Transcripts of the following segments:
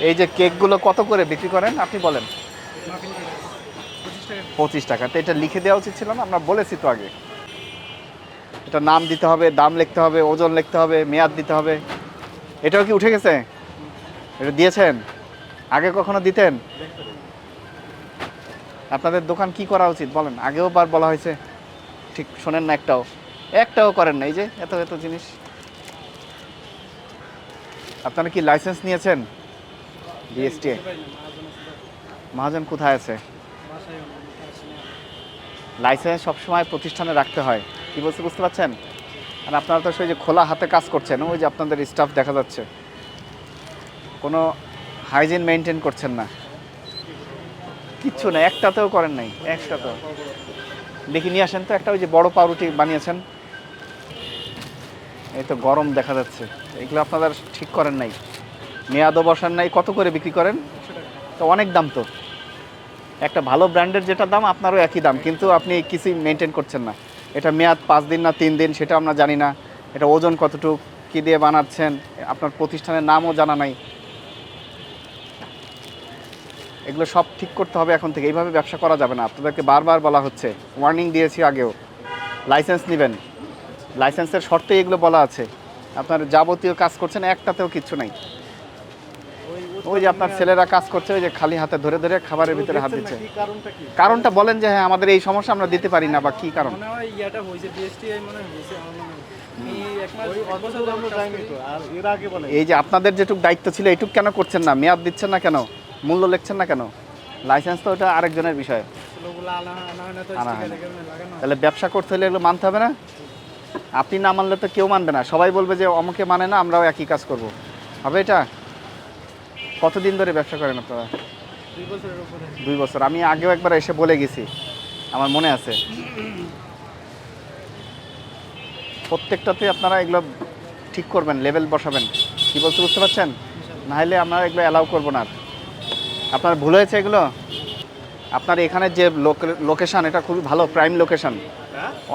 এই যে কেকগুলো কত করে বিক্রি করেন আপনি বলেন? 25 টাকা। তো এটা লিখে দেওয়া উচিত ছিল না? আমরা বলেছি তো আগে। এটা নাম দিতে হবে, দাম লিখতে হবে, ওজন লিখতে হবে, মেয়াদ দিতে হবে। এটাও কি উঠে গেছে? এটা দিয়েছেন? আগে কখনো দিতেন? আপনাদের দোকান কি করা উচিত বলেন? আগেও বার বলা হয়েছে, ঠিক শোনেন না একটাও। একটাও করেন না। এই যে এত এত জিনিস। আপনারা কি লাইসেন্স নিয়েছেন? বিএসটি মহাজন কোথায় আছে? লাইসেন্স সবসময় প্রতিষ্ঠানে রাখতে হয়। কি বলতে বুঝতে পারছেন? আর আপনারা তো সেই যে খোলা হাতে কাজ করছেন, ওই যে আপনাদের স্টাফ দেখা যাচ্ছে, কোনো হাইজিন মেনটেন করছেন না, কিচ্ছু না, একটাতেও করেন নাই, একটাতেও। দেখি নিয়ে আসেন তো একটা, ওই যে বড় পাউরুটি বানিয়েছেন, এই তো গরম দেখা যাচ্ছে। এগুলো আপনারা ঠিক করেন নাই, মেয়াদও বসান নাই। কত করে বিক্রি করেন? তো অনেক দাম তো। একটা ভালো ব্র্যান্ডের যেটা দাম আপনারও একই দাম, কিন্তু আপনি কিছুই মেনটেন করছেন না। এটা মেয়াদ 5 দিন না 3 দিন সেটা আমরা জানি না। এটা ওজন কতটুক, কী দিয়ে বানাচ্ছেন, আপনার প্রতিষ্ঠানের নামও জানা নাই। এগুলো সব ঠিক করতে হবে এখন থেকে। এইভাবে ব্যবসা করা যাবে না। আপনাদেরকে বারবার বলা হচ্ছে, ওয়ার্নিং দিয়েছি আগেও। লাইসেন্স নেবেন, লাইসেন্সের শর্তে এগুলো বলা আছে। আপনার যাবতীয় কাজ করছেন, একটাতেও কিচ্ছু নাই। ওই যে আপনার ছেলেরা কাজ করছে, ওই যে খালি হাতে ধরে ধরে খাবারের ভিতরে হাত দিচ্ছে। কারণটা বলেন যে হ্যাঁ আমাদের এই সমস্যা, আমরা দিতে পারি না, বা কি কারণ? এই যে আপনাদের যেটুক দায়িত্ব ছিল এইটুক কেন করছেন না? মেয়াদ দিচ্ছেন না কেন? মূল্য লিখছেন না কেন? লাইসেন্স তো ওটা আরেকজনের বিষয়। তাহলে ব্যবসা করতে হলে এগুলো মানতে হবে না? আপনি না মানলে তো কেউ মানবে না, সবাই বলবে যে অমুকে মানে না, আমরাও একই কাজ করব। হবে এটা? কতদিন ধরে ব্যবসা করেন আপনারা? 2 বছর। আমি আগেও একবার এসে বলে গেছি, আমার মনে আছে। প্রত্যেকটাতে আপনারা এগুলো ঠিক করবেন, লেভেল বসাবেন। কী বলতে বুঝতে পারছেন? নাহলে আমরা এগুলো অ্যালাউ করবো না। আপনার ভুল হয়েছে এগুলো। আপনার এখানে যে লোকেশান, এটা খুবই ভালো, প্রাইম লোকেশান,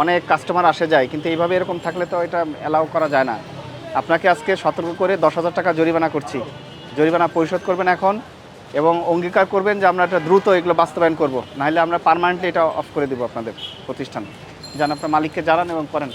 অনেক কাস্টমার আসে যায়, কিন্তু এইভাবে এরকম থাকলে তো এটা অ্যালাউ করা যায় না। আপনাকে আজকে সতর্ক করে 10,000 টাকা জরিমানা করছি। জরিমানা পরিশোধ করবেন এখন, এবং অঙ্গীকার করবেন যে আমরা এটা দ্রুত এগুলো বাস্তবায়ন করব, নাহলে আমরা পার্মানেন্টলি এটা অফ করে দেবো আপনাদের প্রতিষ্ঠান। যান আপনার মালিককে জানান এবং করেন।